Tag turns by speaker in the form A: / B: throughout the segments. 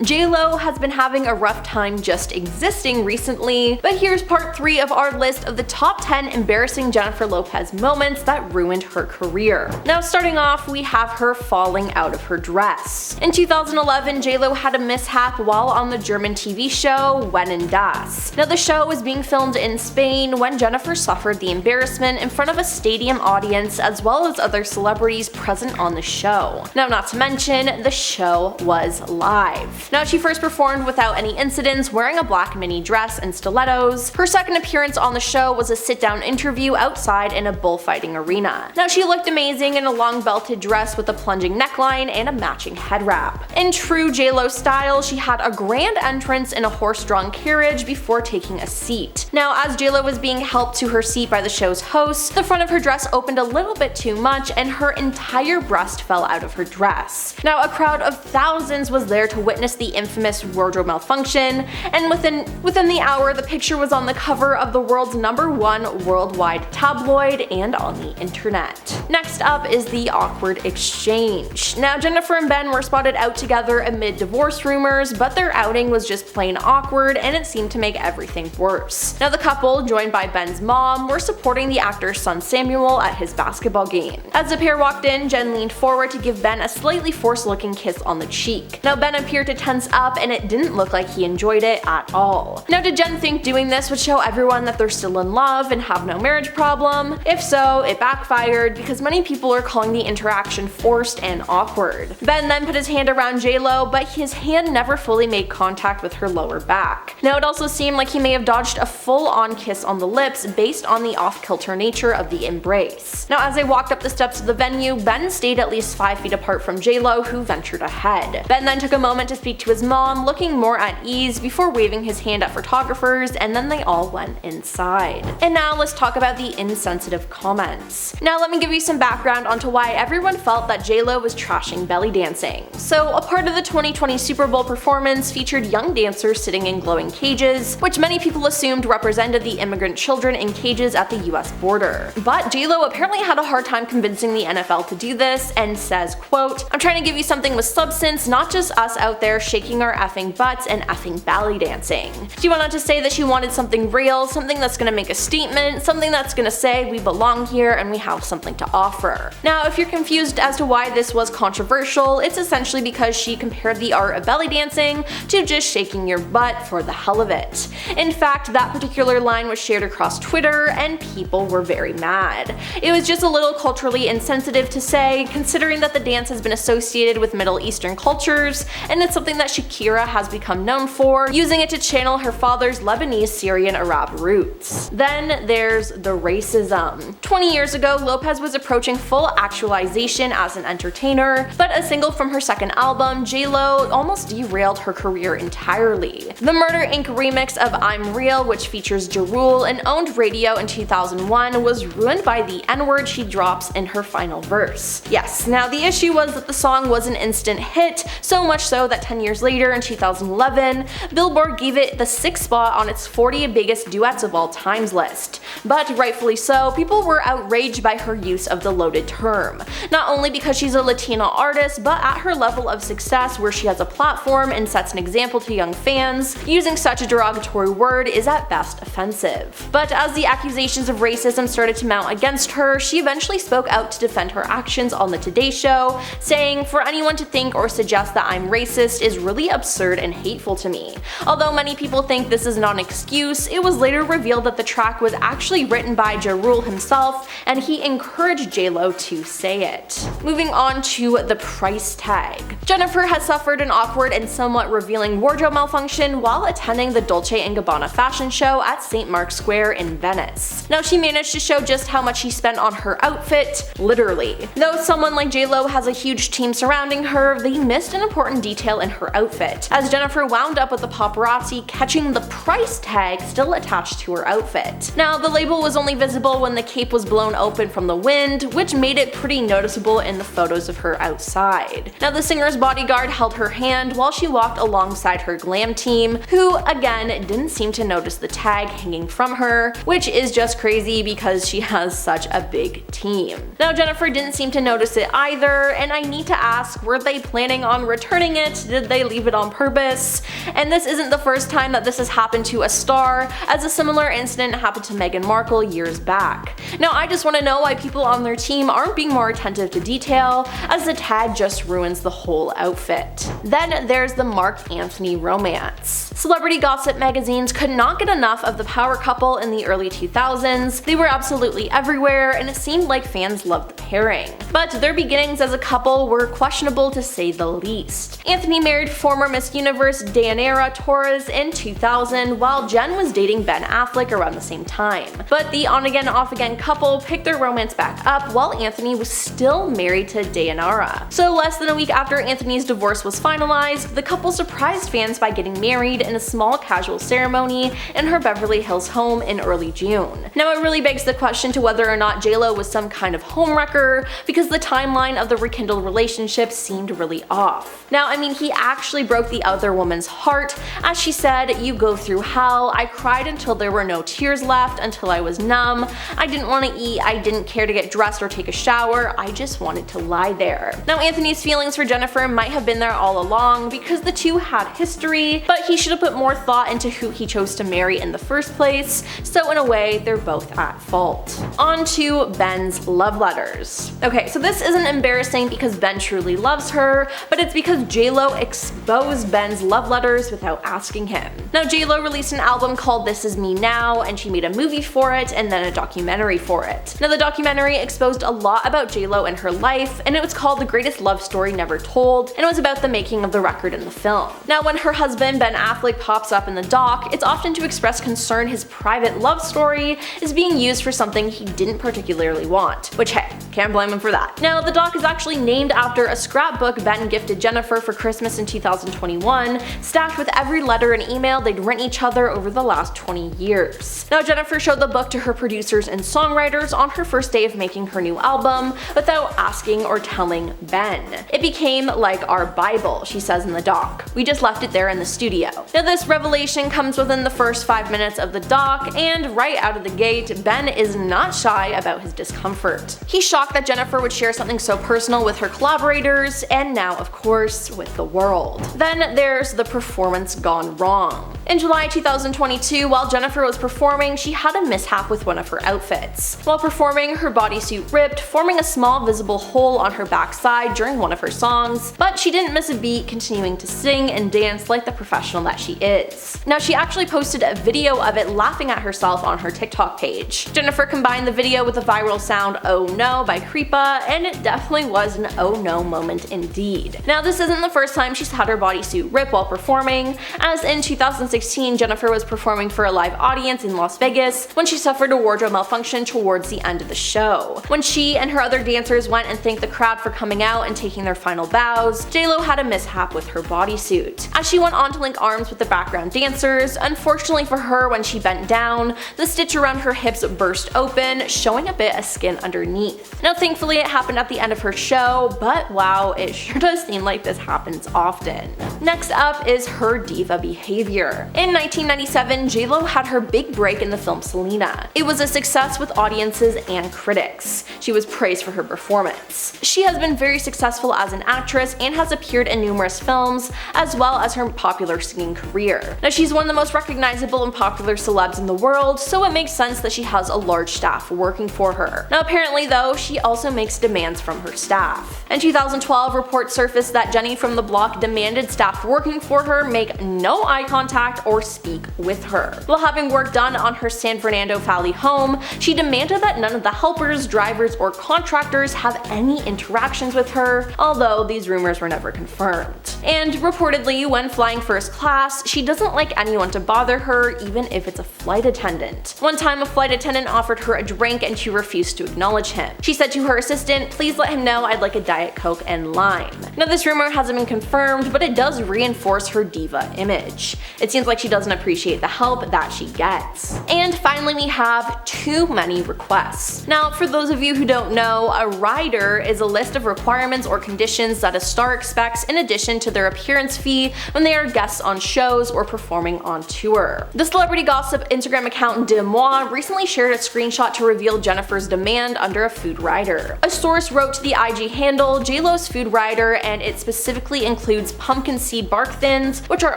A: J.Lo has been having a rough time just existing recently, but here's part 3 of our list of the top 10 embarrassing Jennifer Lopez moments that ruined her career. Now starting off, we have her falling out of her dress. In 2011, J.Lo had a mishap while on the German TV show When in Das. Now the show was being filmed in Spain when Jennifer suffered the embarrassment in front of a stadium audience as well as other celebrities present on the show. Now not to mention, the show was live. Now she first performed without any incidents, wearing a black mini dress and stilettos. Her second appearance on the show was a sit-down interview outside in a bullfighting arena. Now she looked amazing in a long belted dress with a plunging neckline and a matching head wrap. In true J.Lo style, she had a grand entrance in a horse-drawn carriage before taking a seat. Now as J.Lo was being helped to her seat by the show's host, the front of her dress opened a little bit too much and her entire breast fell out of her dress. Now a crowd of thousands was there to witness the infamous wardrobe malfunction, and within the hour the picture was on the cover of the world's #1 worldwide tabloid and on the internet. Next up is the awkward exchange. Now Jennifer and Ben were spotted out together amid divorce rumors, but their outing was just plain awkward and it seemed to make everything worse. Now the couple, joined by Ben's mom, were supporting the actor's son Samuel at his basketball game. As the pair walked in, Jen leaned forward to give Ben a slightly forced looking kiss on the cheek. Now Ben appeared to tense up and it didn't look like he enjoyed it at all. Now did Jen think doing this would show everyone that they're still in love and have no marriage problem? If so, it backfired because many people are calling the interaction forced and awkward. Ben then put his hand around J.Lo, but his hand never fully made contact with her lower back. Now it also seemed like he may have dodged a full-on kiss on the lips based on the off-kilter nature of the embrace. Now as they walked up the steps of the venue, Ben stayed at least 5 feet apart from J.Lo, who ventured ahead. Ben then took a moment to speak to his mom, looking more at ease before waving his hand at photographers, and then they all went inside. And now let's talk about the insensitive comments. Now let me give you some background onto why everyone felt that J.Lo was trashing belly dancing. So a part of the 2020 Super Bowl performance featured young dancers sitting in glowing cages, which many people assumed represented the immigrant children in cages at the US border. But J.Lo apparently had a hard time convincing the NFL to do this and says, quote, "I'm trying to give you something with substance, not just us out there shaking our effing butts and effing belly dancing." She went on to say that she wanted something real, something that's gonna make a statement, something that's gonna say we belong here and we have something to offer. Now if you're confused as to why this was controversial, it's essentially because she compared the art of belly dancing to just shaking your butt for the hell of it. In fact, that particular line was shared across Twitter and people were very mad. It was just a little culturally insensitive to say, considering that the dance has been associated with Middle Eastern cultures and it's something that Shakira has become known for, using it to channel her father's Lebanese, Syrian, Arab roots. Then there's the racism. 20 years ago, Lopez was approaching full actualization as an entertainer, but a single from her second album, J.Lo, almost derailed her career entirely. The Murder Inc. remix of I'm Real, which features Ja Rule and owned radio in 2001, was ruined by the N-word she drops in her final verse. Yes, now the issue was that the song was an instant hit, so much so that 10 years later in 2011, Billboard gave it the 6th spot on its 40 biggest duets of all times list. But rightfully so, people were outraged by her use of the loaded term. Not only because she's a Latina artist, but at her level of success where she has a platform and sets an example to young fans, using such a derogatory word is at best offensive. But as the accusations of racism started to mount against her, she eventually spoke out to defend her actions on the Today Show, saying, "For anyone to think or suggest that I'm racist is really absurd and hateful to me." Although many people think this is not an excuse, it was later revealed that the track was actually written by Ja Rule himself, and he encouraged J.Lo to say it. Moving on to the price tag. Jennifer has suffered an awkward and somewhat revealing wardrobe malfunction while attending the Dolce & Gabbana fashion show at St. Mark's Square in Venice. Now she managed to show just how much she spent on her outfit, literally. Though someone like J.Lo has a huge team surrounding her, they missed an important detail in her outfit, as Jennifer wound up with the paparazzi catching the price tag still attached to her outfit. Now the label was only visible when the cape was blown open from the wind, which made it pretty noticeable in the photos of her outside. Now the singer's bodyguard held her hand while she walked alongside her glam team, who again didn't seem to notice the tag hanging from her, which is just crazy because she has such a big team. Now Jennifer didn't seem to notice it either, and I need to ask, were they planning on returning it? Did they leave it on purpose? And this isn't the first time that this has happened to a star, as a similar incident happened to Meghan Markle years back. Now I just want to know why people on their team aren't being more attentive to detail, as the tag just ruins the whole outfit. Then there's the Mark Anthony romance. Celebrity gossip magazines could not get enough of the power couple in the early 2000s. They were absolutely everywhere, and it seemed like fans loved the pairing. But their beginnings as a couple were questionable to say the least. Anthony married former Miss Universe Dianera Torres in 2000, while Jen was dating Ben Affleck around the same time. But the on-again off-again couple picked their romance back up while Anthony was still married to Dianera. So less than a week after Anthony's divorce was finalized, the couple surprised fans by getting married in a small casual ceremony in her Beverly Hills home in early June. Now it really begs the question to whether or not JLo was some kind of homewrecker, because the timeline of the rekindled relationship seemed really off. Now I mean, he actually broke the other woman's heart, as she said, "You go through hell. I cried until there were no tears left, until I was numb. I didn't want to eat, I didn't care to get dressed or take a shower, I just wanted to lie there." Now Anthony's feelings for Jennifer might have been there all along, because the two had history, but he should have put more thought into who he chose to marry in the first place, so in a way they're both at fault. On to Ben's love letters. Okay, so this isn't embarrassing because Ben truly loves her, but it's because JLo exposed Ben's love letters without asking him. Now JLo released an album called This Is Me Now, and she made a movie for it and then a documentary for it. Now the documentary exposed a lot about JLo and her life, and it was called The Greatest Love Story Never Told, and it was about the making of the record and the film. Now when her husband Ben Affleck pops up in the doc, it's often to express concern his private love story is being used for something he didn't particularly want, which hey, can't blame him for that. Now the doc is actually named after a scrapbook Ben gifted Jennifer for Christmas in 2021, stacked with every letter and email they'd written each other over the last 20 years. Now Jennifer showed the book to her producers and songwriters on her first day of making her new album without asking or telling Ben. "It became like our Bible," she says in the doc. "We just left it there in the studio." Now this revelation comes within the first 5 minutes of the doc, and right out of the gate, Ben is not shy about his discomfort. He's shocked that Jennifer would share something so personal with her collaborators, and now of course with the world. Then there's the performance gone wrong. In July 2022, while Jennifer was performing, she had a mishap with one of her outfits. While performing, her bodysuit ripped, forming a small visible hole on her backside during one of her songs, but she didn't miss a beat, continuing to sing and dance like the professional that she is. Now she actually posted a video of it laughing at herself on her TikTok page. Jennifer combined the video with the viral sound "Oh No" by Creepa, and it definitely was an oh no moment indeed. Now this isn't the first time she's had her bodysuit rip while performing, as in 2016 Jennifer was performing for a live audience in Las Vegas when she suffered a wardrobe malfunction towards the end of the show. When she and her other dancers went and thanked the crowd for coming out and taking their final bows, JLo had a mishap with her bodysuit. As she went on to link arms with the background dancers, unfortunately for her, when she bent down, the stitch around her hips burst open, showing a bit of skin underneath. Now thankfully it happened at the end of her show, but wow, it sure does seem like this happens often. Next up is her diva behavior. In 1997, JLo had her big break in the film Selena. It was a success with audiences and critics. She was praised for her performance. She has been very successful as an actress and has appeared in numerous films, as well as her popular singing career. Now she's one of the most recognizable and popular celebs in the world, so it makes sense that she has a large staff working for her. Now apparently though, she also makes demands from her staff. In 2012, reports surfaced that Jenny from the Block demanded staff working for her make no eye contact or speak with her. While having work done on her San Fernando Valley home, she demanded that none of the helpers, drivers, or contractors have any interactions with her, although these rumors were never confirmed. And reportedly, when flying first class, she doesn't like anyone to bother her, even if it's a flight attendant. One time a flight attendant offered her a drink and she refused to acknowledge him. She said to her assistant, "Please let him know I'd like a Diet Coke and lime." Now this rumor hasn't been confirmed, but it does reinforce her diva image. It seems seems like she doesn't appreciate the help that she gets. And finally, we have too many requests. Now, for those of you who don't know, a rider is a list of requirements or conditions that a star expects in addition to their appearance fee when they are guests on shows or performing on tour. The celebrity gossip Instagram account Diva recently shared a screenshot to reveal Jennifer's demand under a food rider. A source wrote to the IG handle "JLo's food rider," and it specifically includes pumpkin seed bark thins, which are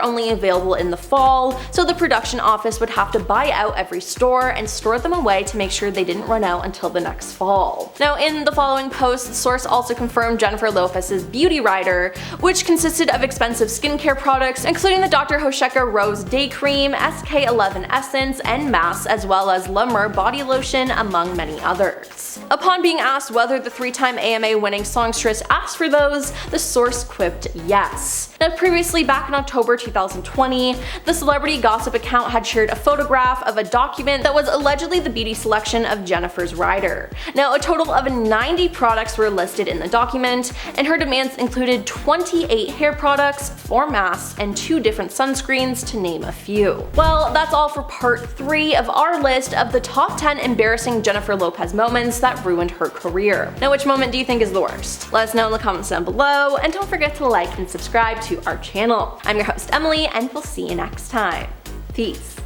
A: only available in the fall, so the production office would have to buy out every store and store them away to make sure they didn't run out until the next fall. Now, in the following post, the source also confirmed Jennifer Lopez's beauty rider, which consisted of expensive skincare products, including the Dr. Hosheka Rose Day Cream, SK11 Essence, and Mask, as well as La Mer body lotion, among many others. Upon being asked whether the 3-time AMA winning songstress asked for those, the source quipped yes. Now, previously, back in October 2020, the celebrity gossip account had shared a photograph of a document that was allegedly the beauty selection of Jennifer's rider. Now, a total of 90 products were listed in the document, and her demands included 28 hair products, 4 masks, and 2 different sunscreens, to name a few. Well, that's all for part 3 of our list of the top 10 embarrassing Jennifer Lopez moments that ruined her career. Now, which moment do you think is the worst? Let us know in the comments down below, and don't forget to like and subscribe to our channel. I'm your host Emily, and we'll see you next time. Peace.